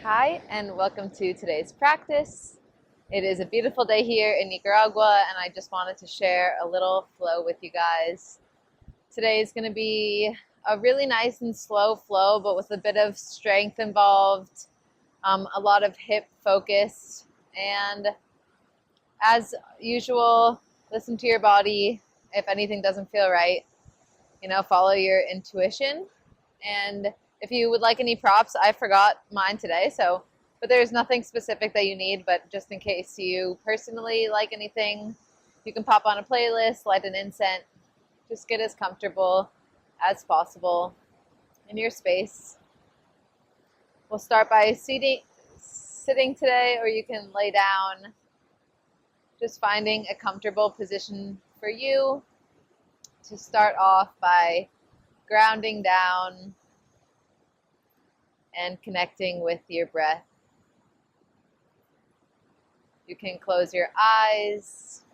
Hi, and welcome to today's practice. It is a beautiful day here in Nicaragua, and I just wanted to share a little flow with you guys. Today is going to be a really nice and slow flow, but with a bit of strength involved, a lot of hip focus, and as usual, listen to your body. If anything doesn't feel right, follow your intuition. And if you would like any props, I forgot mine today, but there's nothing specific that you need, but just in case you personally like anything, you can pop on a playlist, light an incense, just get as comfortable as possible in your space. We'll start by sitting today, or you can lay down, just finding a comfortable position for you. To start off by grounding down and connecting with your breath. You can close your eyes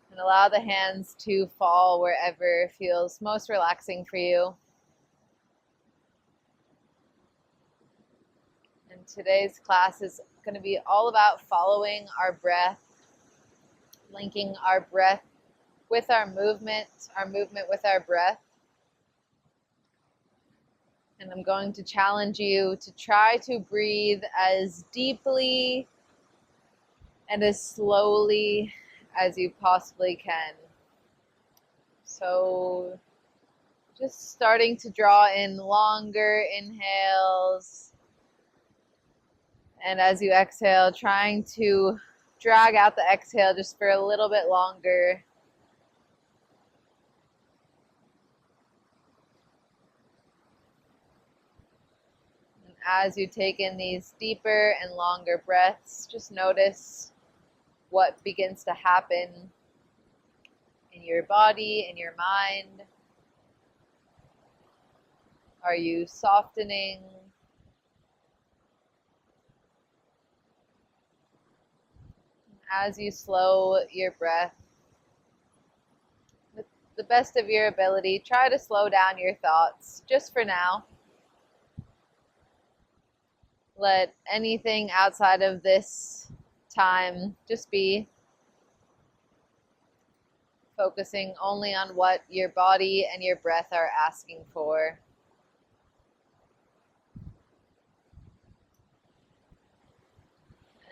and allow the hands to fall wherever feels most relaxing for you. And today's class is going to be all about following our breath, linking our breath with our movement with our breath. And I'm going to challenge you to try to breathe as deeply and as slowly as you possibly can. So just starting to draw in longer inhales. And as you exhale, trying to drag out the exhale just for a little bit longer. As you take in these deeper and longer breaths, just notice what begins to happen in your body, in your mind. Are you softening? As you slow your breath, with the best of your ability, try to slow down your thoughts just for now. Let anything outside of this time just be. Focusing only on what your body and your breath are asking for.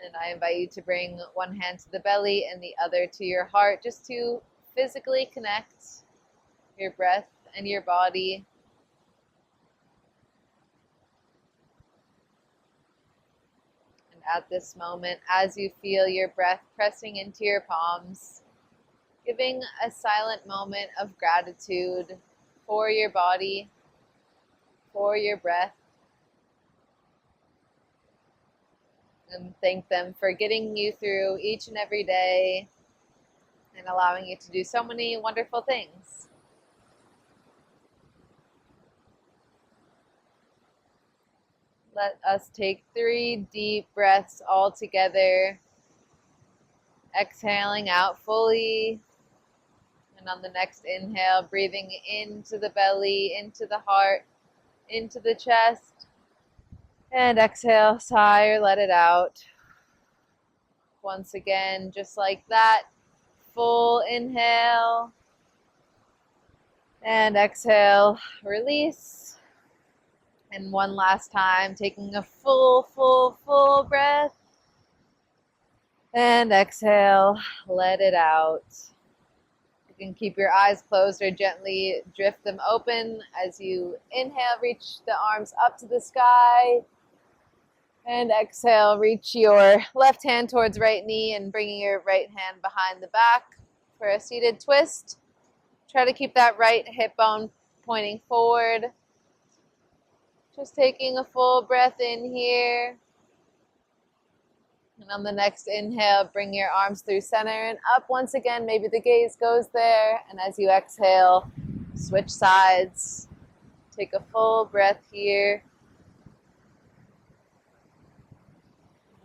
And I invite you to bring one hand to the belly and the other to your heart, just to physically connect your breath and your body. At this moment, as you feel your breath pressing into your palms, giving a silent moment of gratitude for your body, for your breath, and thank them for getting you through each and every day and allowing you to do so many wonderful things. Let us take 3 deep breaths all together, exhaling out fully. And on the next inhale, breathing into the belly, into the heart, into the chest. And exhale, sigh or let it out. Once again, just like that, full inhale. And exhale, release. And one last time, taking a full breath. And exhale, let it out. You can keep your eyes closed or gently drift them open as you inhale, reach the arms up to the sky. And exhale, reach your left hand towards right knee and bringing your right hand behind the back for a seated twist. Try to keep that right hip bone pointing forward. Just taking a full breath in here. And on the next inhale, bring your arms through center and up once again. Maybe the gaze goes there. And as you exhale, switch sides. Take a full breath here.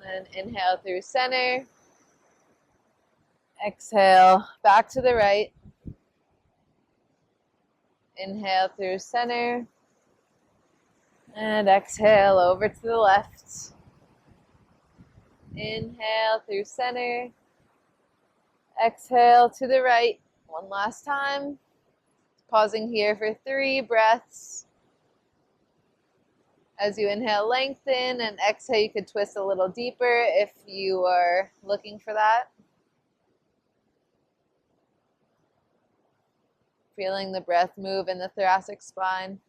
And then inhale through center. Exhale back to the right. Inhale through center. And exhale over to the left. Inhale through center. Exhale to the right. One last time. Pausing here for 3 breaths. As you inhale, lengthen, and exhale, you could twist a little deeper if you are looking for that. Feeling the breath move in the thoracic spine.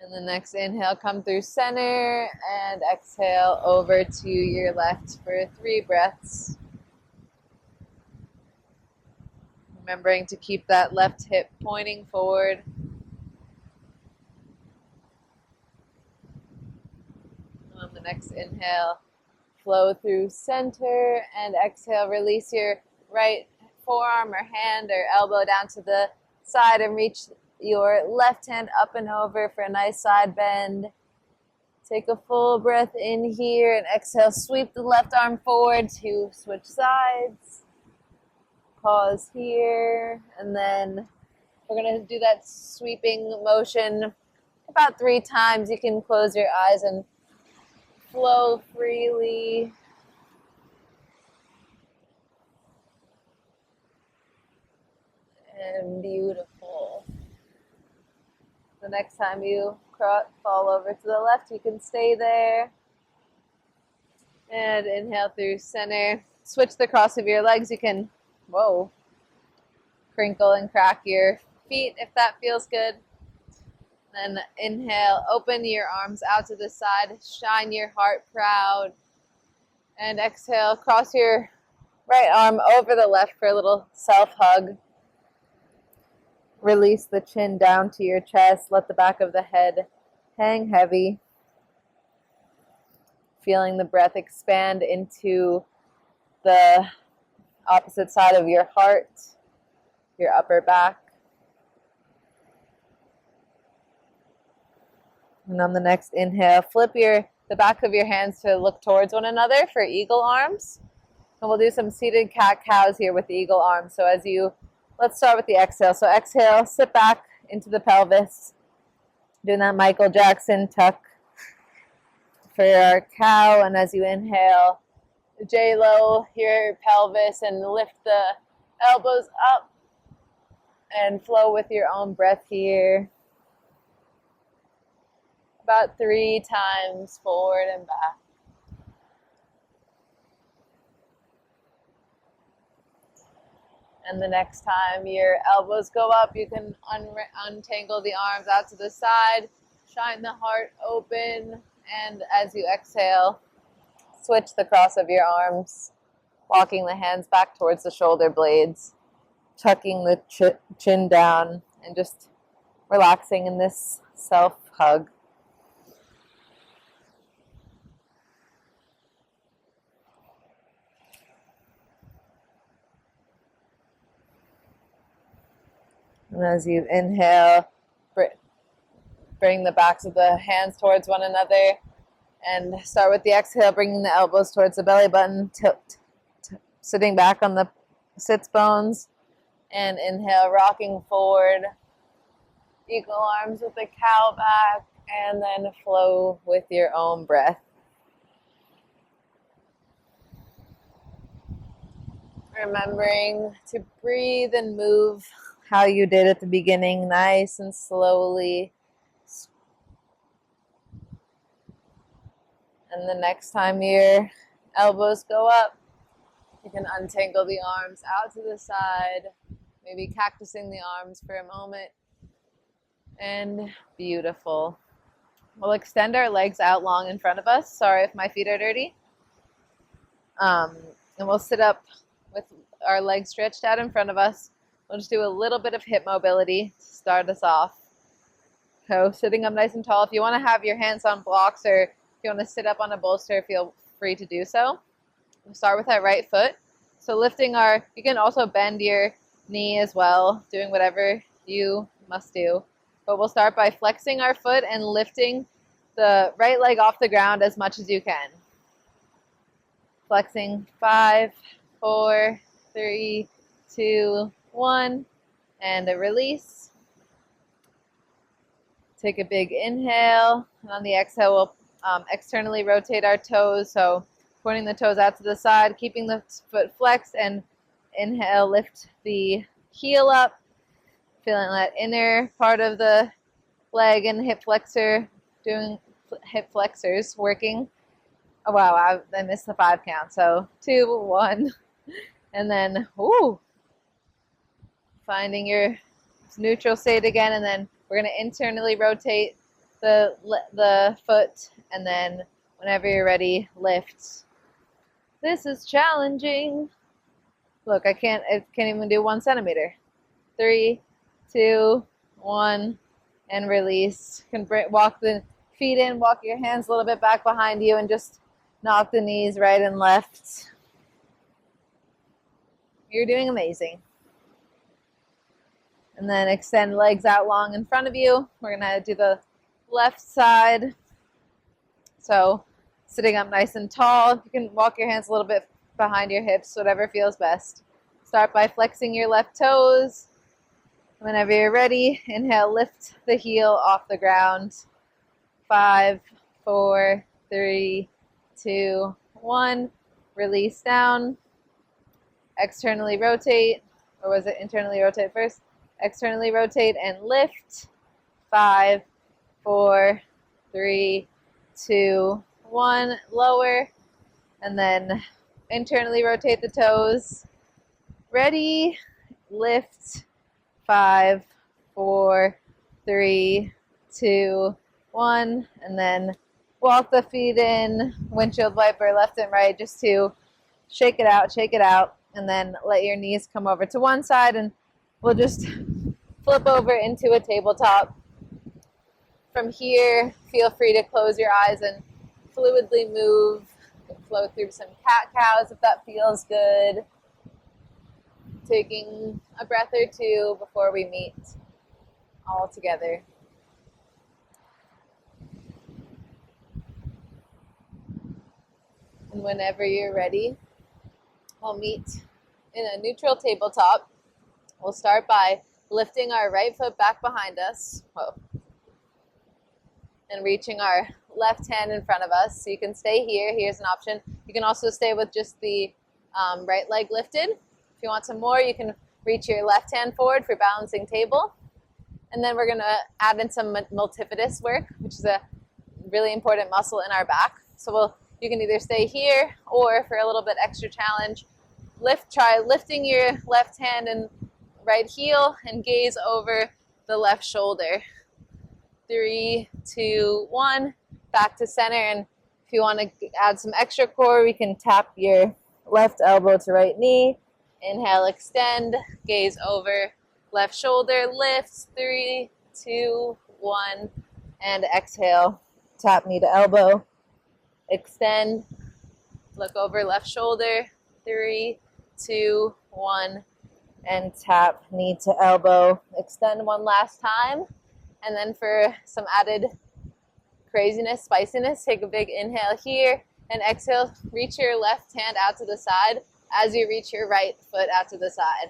And the next inhale, come through center, and exhale over to your left for 3 breaths. Remembering to keep that left hip pointing forward. On the next inhale, flow through center, and exhale, release your right forearm or hand or elbow down to the side and reach your left hand up and over for a nice side bend. Take a full breath in here and exhale, sweep the left arm forward to switch sides. Pause here, and then we're going to do that sweeping motion about 3 times. You can close your eyes and flow freely. And beautiful. The next time you fall over to the left, you can stay there. And inhale through center. Switch the cross of your legs. You can, crinkle and crack your feet if that feels good. Then inhale, open your arms out to the side. Shine your heart proud. And exhale, cross your right arm over the left for a little self-hug. Release the chin down to your chest. Let the back of the head hang heavy. Feeling the breath expand into the opposite side of your heart, your upper back. And on the next inhale, flip the back of your hands to look towards one another for eagle arms. And we'll do some seated cat-cows here with the eagle arms. So let's start with the exhale. So exhale, sit back into the pelvis. Doing that Michael Jackson tuck for our cow. And as you inhale, J-Lo, your pelvis, and lift the elbows up and flow with your own breath here. About 3 times forward and back. And the next time your elbows go up, you can untangle the arms out to the side, shine the heart open, and as you exhale, switch the cross of your arms, walking the hands back towards the shoulder blades, tucking the chin down, and just relaxing in this self-hug. And as you inhale, bring the backs of the hands towards one another. And start with the exhale, bringing the elbows towards the belly button, sitting back on the sits bones. And inhale, rocking forward. Eagle arms with the cow back. And then flow with your own breath. Remembering to breathe and move how you did at the beginning, nice and slowly. And the next time your elbows go up, you can untangle the arms out to the side, maybe cactusing the arms for a moment. And beautiful. We'll extend our legs out long in front of us. Sorry if my feet are dirty. And we'll sit up with our legs stretched out in front of us. We'll just do a little bit of hip mobility to start us off. So sitting up nice and tall. If you want to have your hands on blocks or if you want to sit up on a bolster, feel free to do so. We'll start with that right foot. So you can also bend your knee as well, doing whatever you must do. But we'll start by flexing our foot and lifting the right leg off the ground as much as you can. Flexing 5, 4, 3, 2, 1, and a release. Take a big inhale, and on the exhale, we'll externally rotate our toes. So pointing the toes out to the side, keeping the foot flexed, and inhale, lift the heel up, feeling that inner part of the leg and hip flexor, doing hip flexors working. Oh, wow, I missed the 5 count. So 2, 1, and then, finding your neutral state again, and then we're going to internally rotate the foot, and then whenever you're ready, lift. This is challenging. Look, I can't even do 1 centimeter. 3, 2, 1, and release. You can walk the feet in, walk your hands a little bit back behind you, and just knock the knees right and left. You're doing amazing. And then extend legs out long in front of you. We're going to do the left side. So sitting up nice and tall. You can walk your hands a little bit behind your hips, whatever feels best. Start by flexing your left toes. Whenever you're ready, inhale, lift the heel off the ground. 5, 4, 3, 2, 1. Release down. Externally rotate. Or was it internally rotate first? Externally rotate and lift. 5, 4, 3, 2, 1. Lower. And then internally rotate the toes. Ready. Lift. 5, 4, 3, 2, 1. And then walk the feet in. Windshield wiper left and right just to shake it out. And then let your knees come over to one side, and we'll just flip over into a tabletop. From here, feel free to close your eyes and fluidly move. You can flow through some cat-cows if that feels good. Taking a breath or two before we meet all together. And whenever you're ready, we'll meet in a neutral tabletop. We'll start by lifting our right foot back behind us. And reaching our left hand in front of us. So you can stay here. Here's an option. You can also stay with just the right leg lifted. If you want some more, you can reach your left hand forward for balancing table. And then we're going to add in some multifidus work, which is a really important muscle in our back. So you can either stay here, or for a little bit extra challenge, try lifting your left hand and right heel and gaze over the left shoulder. 3, 2, 1, back to center. And if you want to add some extra core, we can tap your left elbow to right knee. Inhale, extend, gaze over left shoulder, lift. 3, 2, 1, and exhale, tap knee to elbow. Extend, look over left shoulder. 3, 2, 1, and tap knee to elbow. Extend one last time. And then for some added craziness, spiciness, take a big inhale here, and exhale, reach your left hand out to the side as you reach your right foot out to the side.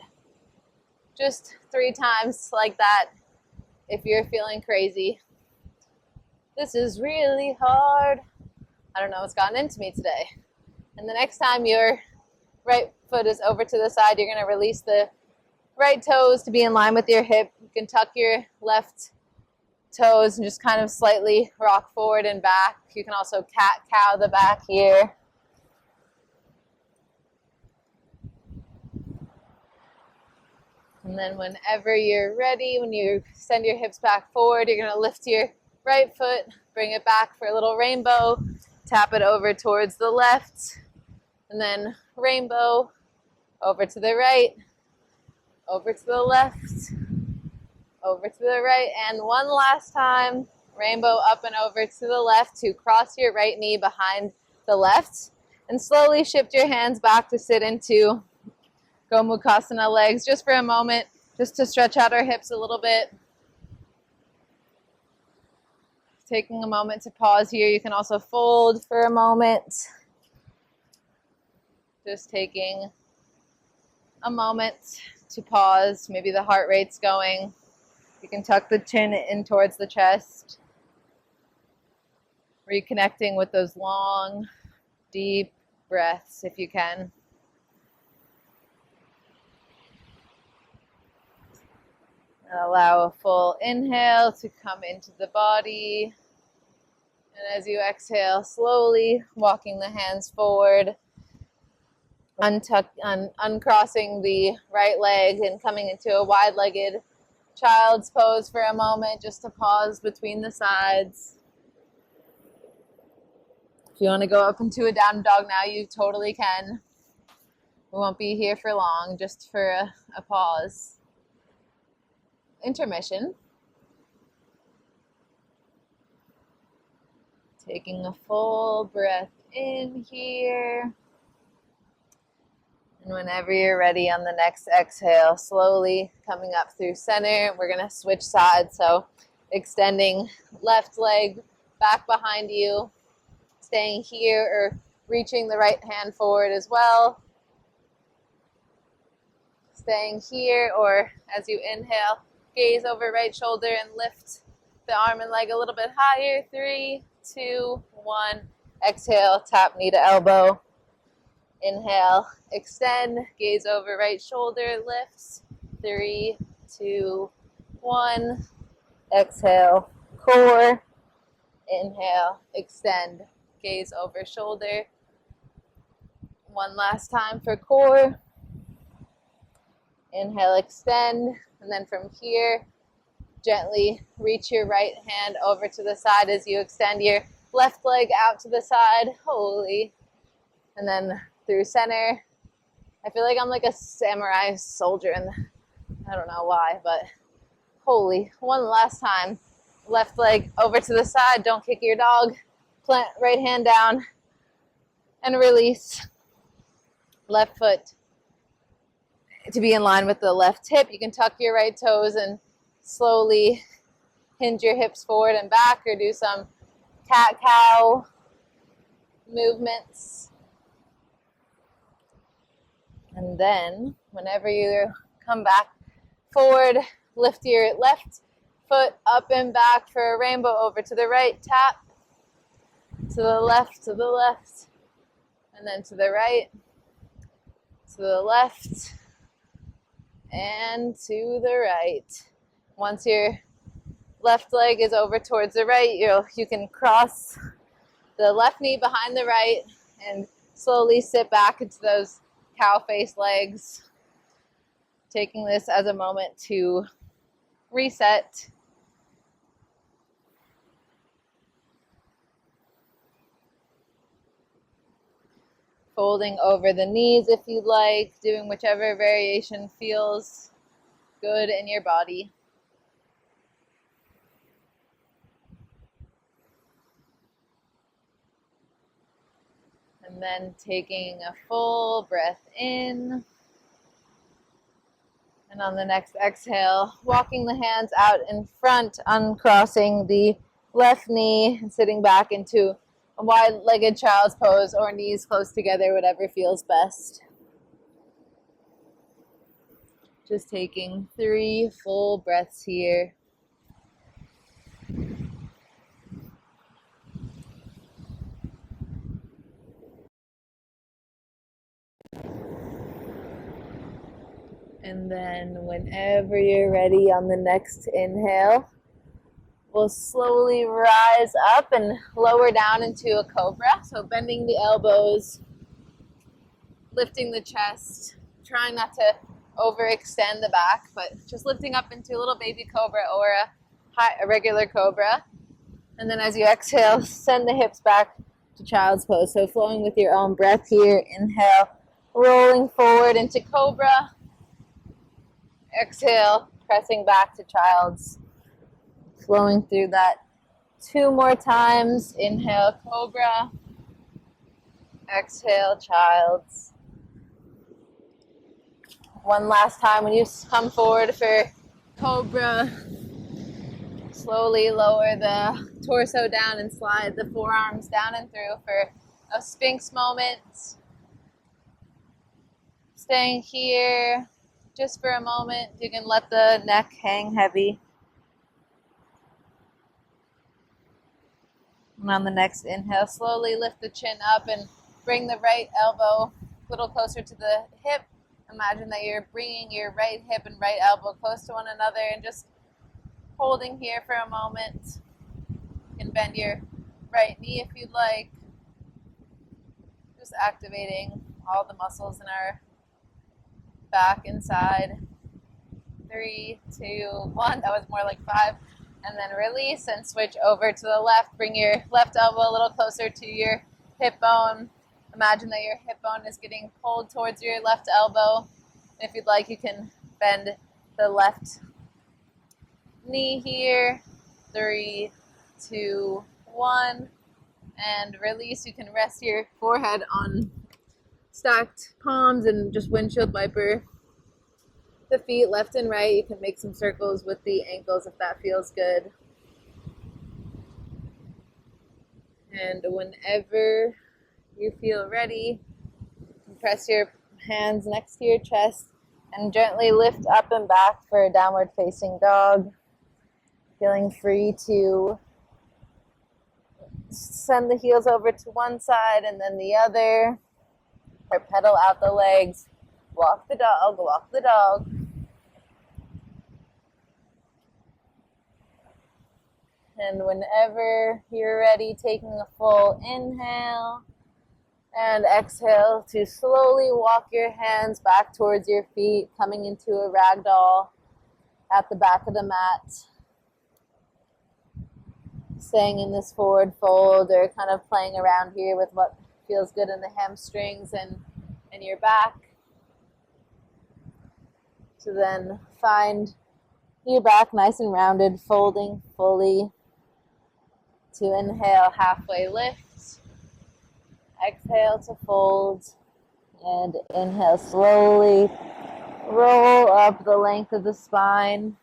Just 3 times like that if you're feeling crazy. This is really hard. I don't know what's gotten into me today. And the next time your right foot is over to the side, you're going to release the right toes to be in line with your hip. You can tuck your left toes and just kind of slightly rock forward and back. You can also cat-cow the back here. And then whenever you're ready, when you send your hips back forward, you're going to lift your right foot, bring it back for a little rainbow, tap it over towards the left, and then rainbow, over to the right, over to the left, over to the right, and one last time, rainbow up and over to the left to cross your right knee behind the left, and slowly shift your hands back to sit into Gomukhasana legs just for a moment, just to stretch out our hips a little bit. Taking a moment to pause here. You can also fold for a moment. Just taking a moment to pause. Maybe the heart rate's going. You can tuck the chin in towards the chest, reconnecting with those long, deep breaths if you can. And allow a full inhale to come into the body. And as you exhale, slowly walking the hands forward, uncrossing the right leg and coming into a wide-legged child's pose for a moment, just to pause between the sides. If you want to go up into a down dog now, you totally can. We won't be here for long, just for a pause. Intermission. Taking a full breath in here. And whenever you're ready on the next exhale, slowly coming up through center. We're going to switch sides. So extending left leg back behind you, staying here or reaching the right hand forward as well. Staying here, or as you inhale, gaze over right shoulder and lift the arm and leg a little bit higher. 3, 2, 1. Exhale, tap knee to elbow. Inhale, extend, gaze over right shoulder, lifts. 3, 2, 1. Exhale, core. Inhale, extend, gaze over shoulder. One last time for core. Inhale, extend, and then from here, gently reach your right hand over to the side as you extend your left leg out to the side. Holy. And then through center. I feel like I'm like a samurai soldier, and I don't know why, but holy. One last time. Left leg over to the side. Don't kick your dog. Plant right hand down and release. Left foot to be in line with the left hip. You can tuck your right toes and slowly hinge your hips forward and back, or do some cat-cow movements. And then whenever you come back forward, lift your left foot up and back for a rainbow. Over to the right, tap. To the left, and then to the right, to the left, and to the right. Once your left leg is over towards the right, you can cross the left knee behind the right and slowly sit back into those cow face legs. Taking this as a moment to reset. Folding over the knees if you'd like, doing whichever variation feels good in your body. And then taking a full breath in. And on the next exhale, walking the hands out in front, uncrossing the left knee and sitting back into a wide-legged child's pose, or knees close together, whatever feels best. Just taking 3 full breaths here. And then whenever you're ready on the next inhale, we'll slowly rise up and lower down into a cobra. So bending the elbows, lifting the chest, trying not to overextend the back, but just lifting up into a little baby cobra or a regular cobra. And then as you exhale, send the hips back to child's pose. So flowing with your own breath here. Inhale, rolling forward into cobra. Exhale, pressing back to child's. Flowing through that 2 more times. Inhale, cobra. Exhale, child's. One last time when you come forward for cobra. Slowly lower the torso down and slide the forearms down and through for a Sphinx moment. Staying here just for a moment. You can let the neck hang heavy. And on the next inhale, slowly lift the chin up and bring the right elbow a little closer to the hip. Imagine that you're bringing your right hip and right elbow close to one another and just holding here for a moment. You can bend your right knee if you'd like. Just activating all the muscles in our back and side. 3, 2, 1. That was more like 5. And then release and switch over to the left. Bring your left elbow a little closer to your hip bone. Imagine that your hip bone is getting pulled towards your left elbow. If you'd like, you can bend the left knee here. 3, 2, 1. And release. You can rest your forehead on stacked palms and just windshield wiper the feet left and right. You can make some circles with the ankles if that feels good. And whenever you feel ready, press your hands next to your chest and gently lift up and back for a downward facing dog. Feeling free to send the heels over to one side and then the other, or pedal out the legs. Walk the dog, walk the dog. And whenever you're ready, taking a full inhale and exhale to slowly walk your hands back towards your feet, coming into a ragdoll at the back of the mat. Staying in this forward fold or kind of playing around here with what feels good in the hamstrings and your back. So then find your back nice and rounded, folding fully. To inhale, halfway lift. Exhale to fold. And inhale, slowly roll up the length of the spine.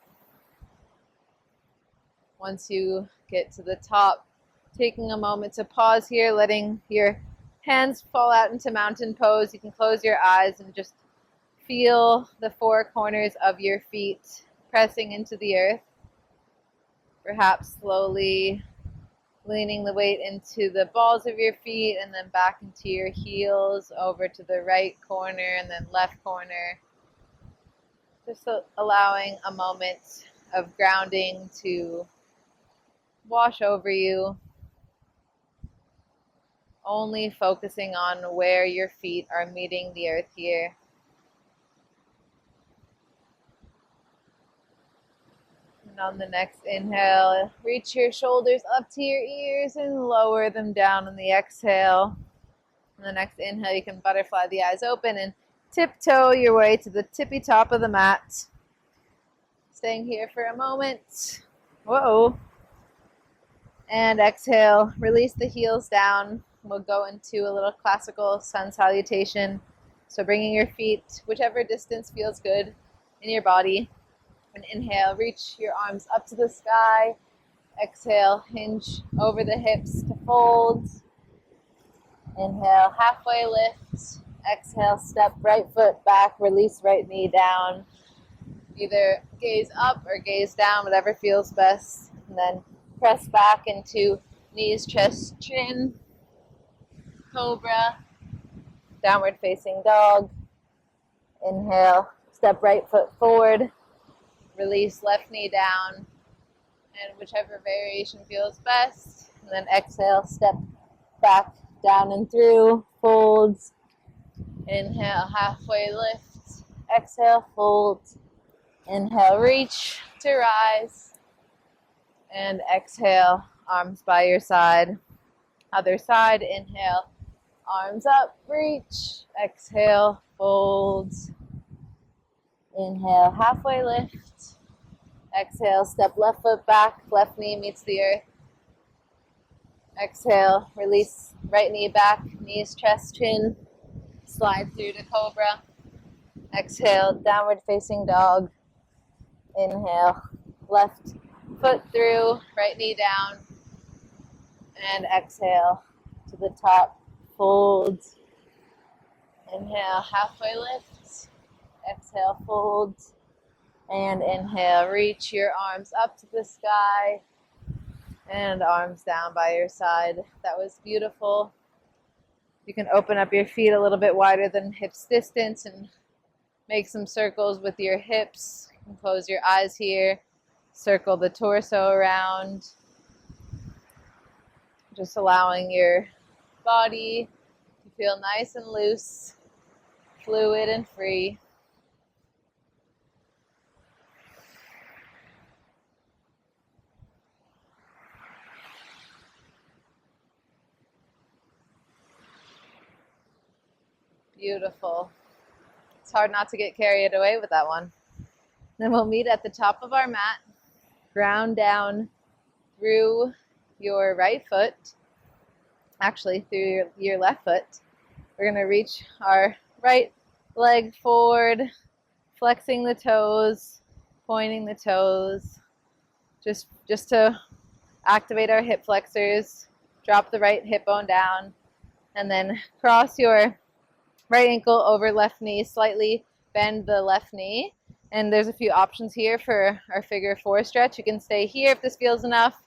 Once you get to the top, taking a moment to pause here, letting your hands fall out into mountain pose. You can close your eyes and just feel the four corners of your feet pressing into the earth. Perhaps slowly leaning the weight into the balls of your feet and then back into your heels, over to the right corner and then left corner. Just allowing a moment of grounding to wash over you. Only focusing on where your feet are meeting the earth here. And on the next inhale, reach your shoulders up to your ears and lower them down on the exhale. On the next inhale, you can butterfly the eyes open and tiptoe your way to the tippy top of the mat. Staying here for a moment. Whoa. And exhale, release the heels down. We'll go into a little classical sun salutation. So bringing your feet whichever distance feels good in your body. And inhale, reach your arms up to the sky. Exhale, hinge over the hips to fold. Inhale, halfway lift. Exhale, step right foot back, release right knee down. Either gaze up or gaze down, whatever feels best. And then press back into knees, chest, chin. Cobra, downward facing dog. Inhale, step right foot forward. Release left knee down. And whichever variation feels best. And then exhale, step back, down and through. Folds. Inhale, halfway lift. Exhale, fold. Inhale, reach to rise. And exhale, arms by your side. Other side, inhale, arms up, reach. Exhale, fold. Inhale, halfway lift. Exhale, step left foot back, left knee meets the earth. Exhale, release right knee back, knees, chest, chin. Slide through to cobra. Exhale, downward facing dog. Inhale, left foot through, right knee down. And exhale to the top, fold. Inhale, halfway lift. Exhale, fold. And inhale, reach your arms up to the sky. And arms down by your side. That was beautiful. You can open up your feet a little bit wider than hips distance and make some circles with your hips. You can close your eyes here. Circle the torso around. Just allowing your body to feel nice and loose, fluid and free. Beautiful. It's hard not to get carried away with that one. Then we'll meet at the top of our mat. Ground down through your right foot. Actually, through your left foot. We're going to reach our right leg forward, flexing the toes, pointing the toes, just to activate our hip flexors. Drop the right hip bone down, and then cross your right ankle over left knee, slightly bend the left knee. And there's a few options here for our figure four stretch. You can stay here if this feels enough,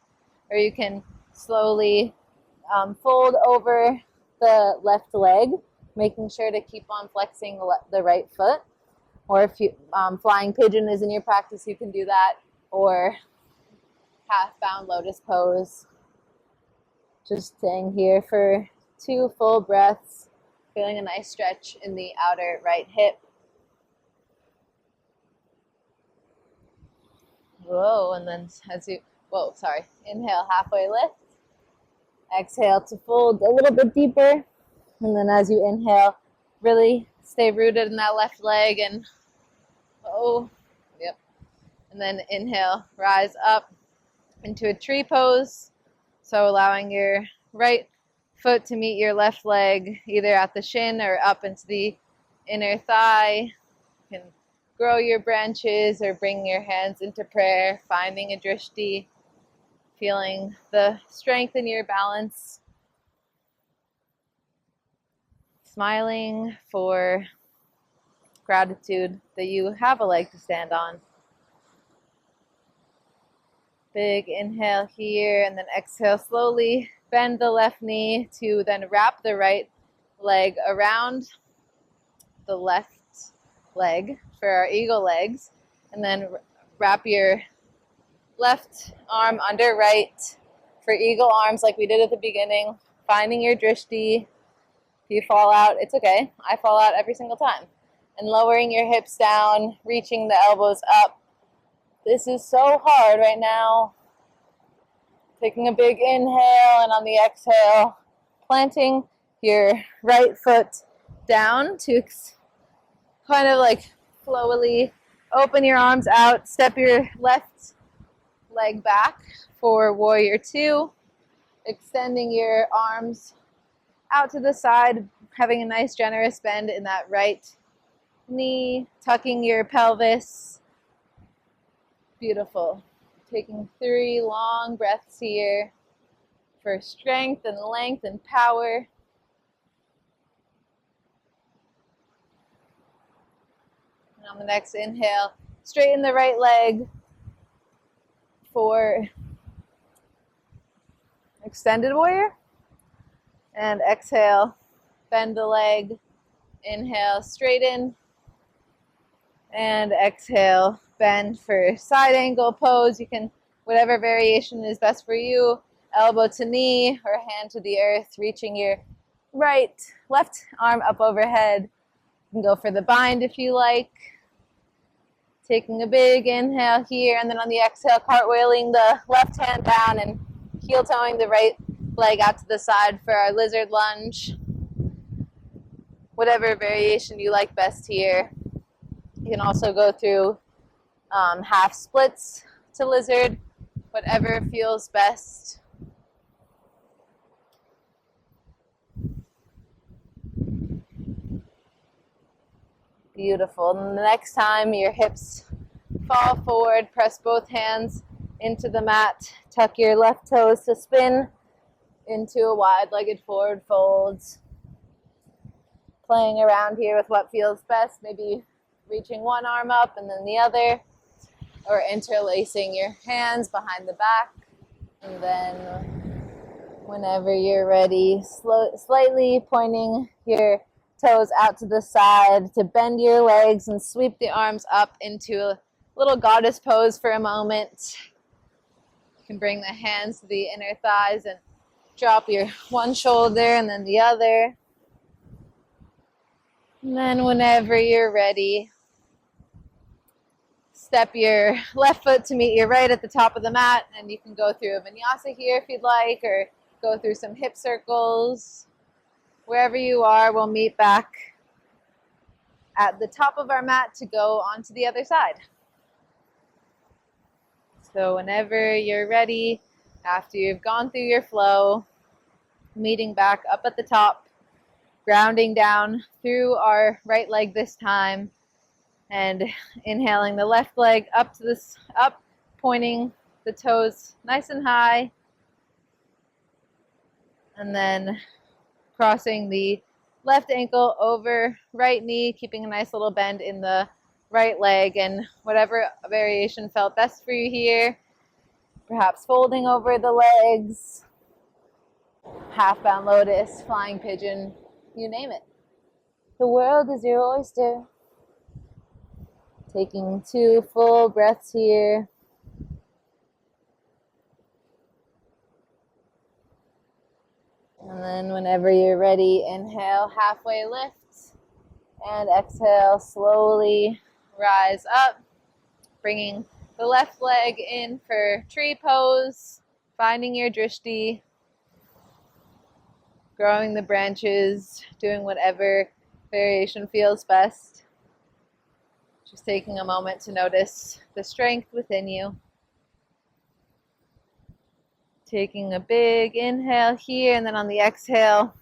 or you can slowly fold over the left leg, making sure to keep on flexing the right foot. Or if you flying pigeon is in your practice, you can do that, or half bound lotus pose. Just staying here for 2 full breaths, feeling a nice stretch in the outer right hip. Whoa, and then inhale, halfway lift. Exhale to fold a little bit deeper. And then as you inhale, really stay rooted in that left leg and And then inhale, rise up into a tree pose. So allowing your right foot to meet your left leg, either at the shin or up into the inner thigh. You can grow your branches or bring your hands into prayer, finding a drishti, feeling the strength in your balance. Smiling for gratitude that you have a leg to stand on. Big inhale here, and then exhale slowly. Bend the left knee to then wrap the right leg around the left leg for our eagle legs. And then wrap your left arm under right for eagle arms like we did at the beginning. Finding your drishti. If you fall out, it's okay. I fall out every single time. And lowering your hips down, reaching the elbows up. This is so hard right now. Taking a big inhale, and on the exhale, planting your right foot down to kind of like slowly open your arms out. Step your left leg back for warrior two. Extending your arms out to the side, having a nice generous bend in that right knee, tucking your pelvis. Beautiful. Taking 3 long breaths here for strength and length and power. And on the next inhale, straighten the right leg for extended warrior. And exhale, bend the leg. Inhale, straighten. And exhale, bend for side angle pose. You can, whatever variation is best for you, elbow to knee or hand to the earth, reaching your left arm up overhead. You can go for the bind if you like. Taking a big inhale here, and then on the exhale, cartwheeling the left hand down and heel toeing the right leg out to the side for our lizard lunge. Whatever variation you like best here. You can also go through half splits to lizard, whatever feels best. Beautiful. And the next time your hips fall forward, press both hands into the mat. Tuck your left toes to spin into a wide-legged forward fold. Playing around here with what feels best, maybe reaching one arm up and then the other, or interlacing your hands behind the back And then whenever you're ready, slightly pointing your toes out to the side to bend your legs and sweep the arms up into a little goddess pose for a moment. You can bring the hands to the inner thighs and drop your one shoulder and then the other. And then whenever you're ready, step your left foot to meet your right at the top of the mat, and you can go through a vinyasa here if you'd like, or go through some hip circles. Wherever you are, we'll meet back at the top of our mat to go onto the other side. So whenever you're ready, after you've gone through your flow, meeting back up at the top, grounding down through our right leg this time, and inhaling the left leg up to this, up, pointing the toes nice and high, and then crossing the left ankle over right knee, keeping a nice little bend in the right leg, and whatever variation felt best for you here. Perhaps folding over the legs, half bound lotus, flying pigeon, you name it. The world is your oyster. Taking 2 full breaths here. And then whenever you're ready, inhale, halfway lift, and exhale, slowly rise up, bringing the left leg in for tree pose, finding your drishti, growing the branches, doing whatever variation feels best. Just taking a moment to notice the strength within you. Taking a big inhale here, and then on the exhale,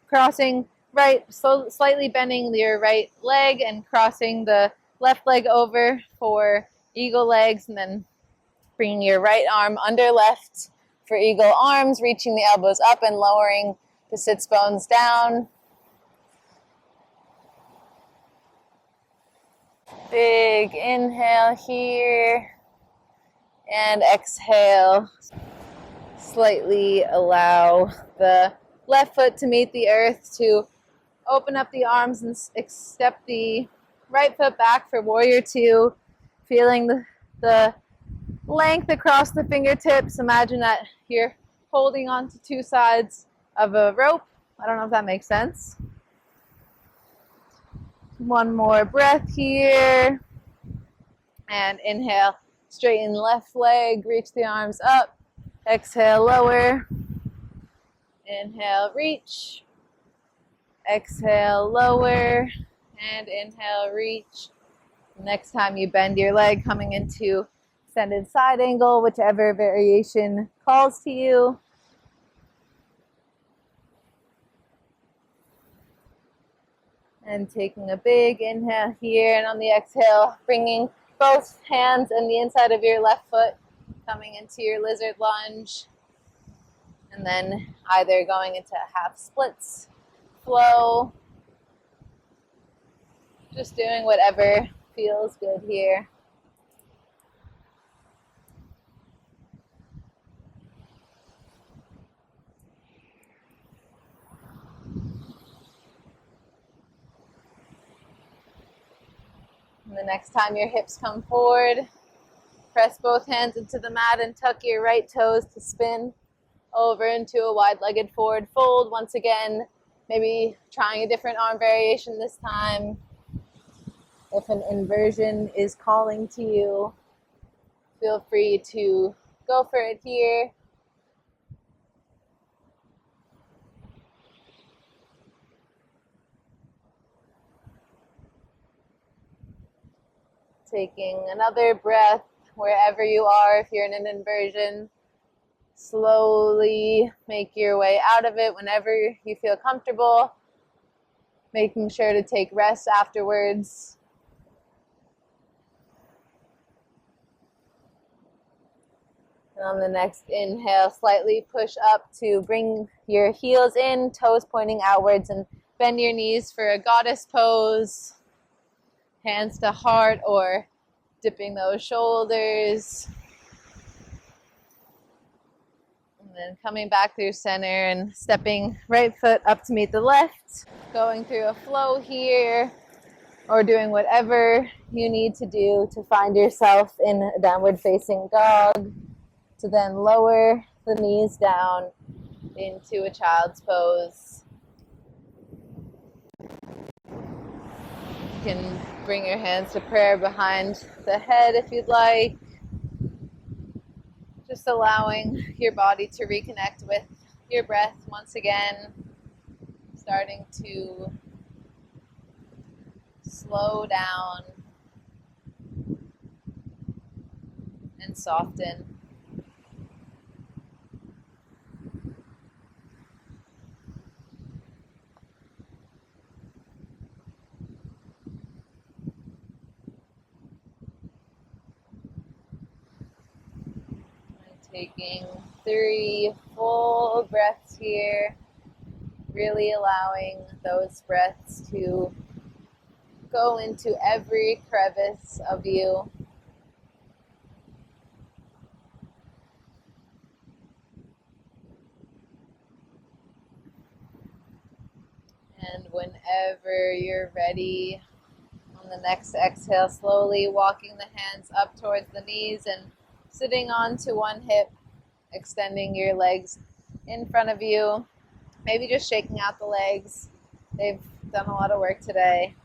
crossing right, so slightly bending your right leg and crossing the left leg over for eagle legs, and then bringing your right arm under left for eagle arms, reaching the elbows up and lowering the sits bones down. Big inhale here, and exhale. Slightly allow the left foot to meet the earth, to open up the arms and step the right foot back for warrior 2, feeling the length across the fingertips. Imagine that you're holding on to 2 sides of a rope. I don't know if that makes sense. One more breath here, and inhale, straighten left leg, reach the arms up. Exhale, lower. Inhale, reach. Exhale, lower. And inhale, reach. Next time you bend your leg, coming into extended side angle, whichever variation calls to you. And taking a big inhale here, and on the exhale, bringing both hands and the inside of your left foot, coming into your lizard lunge, and then either going into half splits, flow, just doing whatever feels good here. And the next time your hips come forward, press both hands into the mat and tuck your right toes to spin over into a wide-legged forward fold. Once again, maybe trying a different arm variation this time. If an inversion is calling to you, feel free to go for it here. Taking another breath wherever you are. If you're in an inversion, slowly make your way out of it whenever you feel comfortable, making sure to take rest afterwards. And on the next inhale, slightly push up to bring your heels in, toes pointing outwards, and bend your knees for a goddess pose. Hands to heart or dipping those shoulders. And then coming back through center and stepping right foot up to meet the left. Going through a flow here, or doing whatever you need to do to find yourself in a downward facing dog, to then lower the knees down into a child's pose. You can bring your hands to prayer behind the head if you'd like. Just allowing your body to reconnect with your breath once again, starting to slow down and soften. Taking 3 full breaths here, really allowing those breaths to go into every crevice of you. And whenever you're ready, on the next exhale, slowly walking the hands up towards the knees and sitting onto one hip, extending your legs in front of you. Maybe just shaking out the legs. They've done a lot of work today.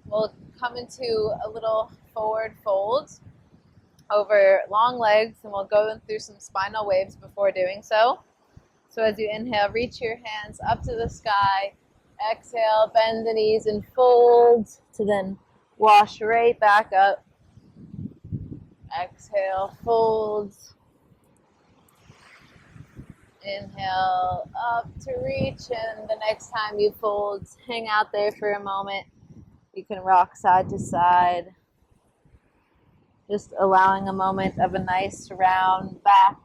We'll come into a little forward fold over long legs, and we'll go through some spinal waves before doing so. So as you inhale, reach your hands up to the sky. Exhale, bend the knees and fold to then wash right back up. Exhale, fold. Inhale, up to reach, and the next time you fold, hang out there for a moment. You can rock side to side, just allowing a moment of a nice round back.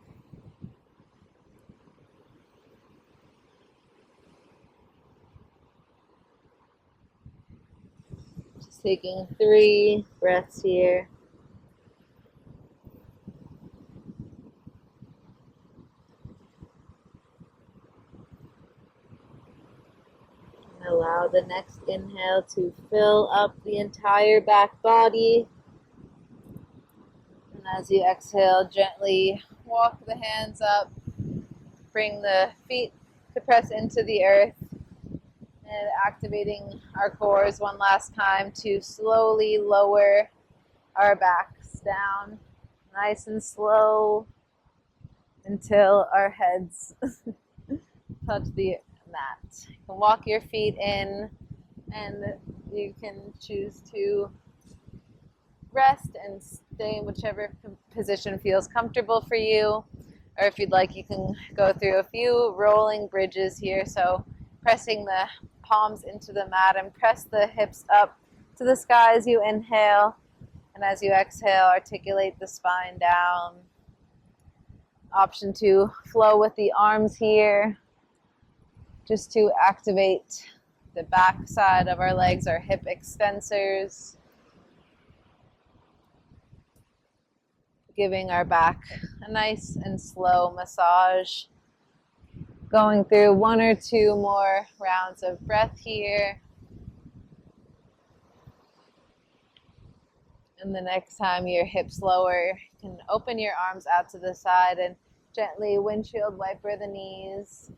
Just taking 3 breaths here. Allow the next inhale to fill up the entire back body. And as you exhale, gently walk the hands up. Bring the feet to press into the earth. And activating our cores one last time to slowly lower our backs down. Nice and slow until our heads touch the mat. You can walk your feet in, and you can choose to rest and stay in whichever position feels comfortable for you. Or if you'd like, you can go through a few rolling bridges here. So pressing the palms into the mat and press the hips up to the sky as you inhale. And as you exhale, articulate the spine down. Option to flow with the arms here, just to activate the back side of our legs, our hip extensors, giving our back a nice and slow massage. Going through 1 or 2 more rounds of breath here. And the next time your hips lower, you can open your arms out to the side and gently windshield wiper the knees.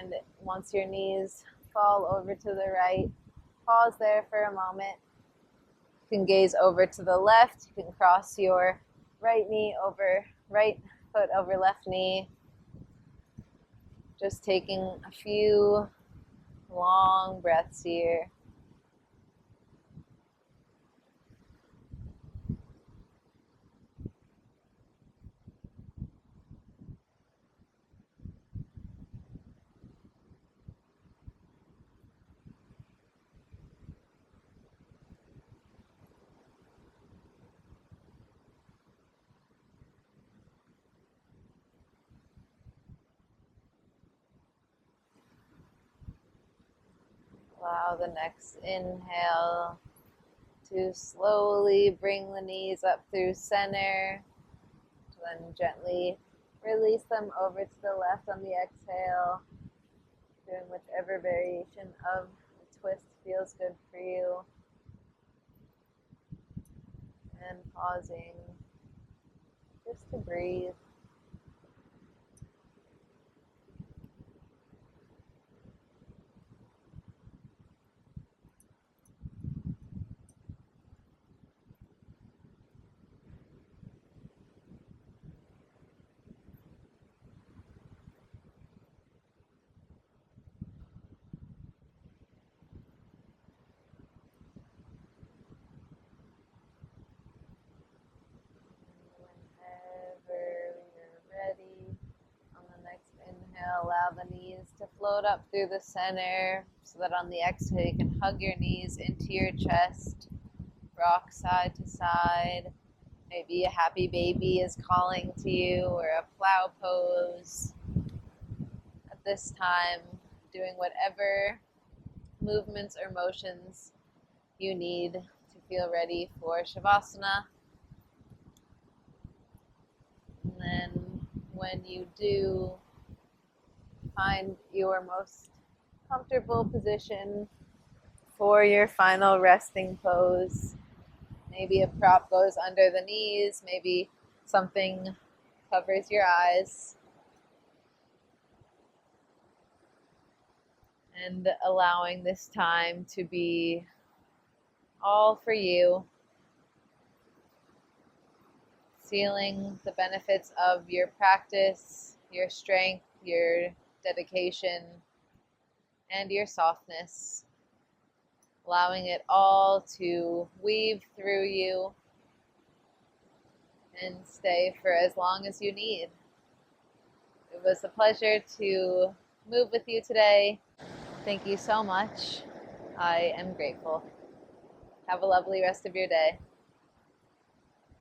And once your knees fall over to the right, pause there for a moment. You can gaze over to the left. You can cross your right knee over right foot over left knee. Just taking a few long breaths here. Allow the next inhale to slowly bring the knees up through center, to then gently release them over to the left on the exhale, doing whichever variation of the twist feels good for you. And pausing just to breathe. Whenever you're ready, on the next inhale, allow the knees to float up through the center so that on the exhale you can hug your knees into your chest, rock side to side. Maybe a happy baby is calling to you, or a plow pose. At this time, doing whatever movements or motions you need to feel ready for Shavasana. And then when you do find your most comfortable position for your final resting pose, maybe a prop goes under the knees, maybe something covers your eyes, and allowing this time to be all for you, feeling the benefits of your practice, your strength, your dedication, and your softness, allowing it all to weave through you and stay for as long as you need. It was a pleasure to move with you today. Thank you so much. I am grateful. Have a lovely rest of your day.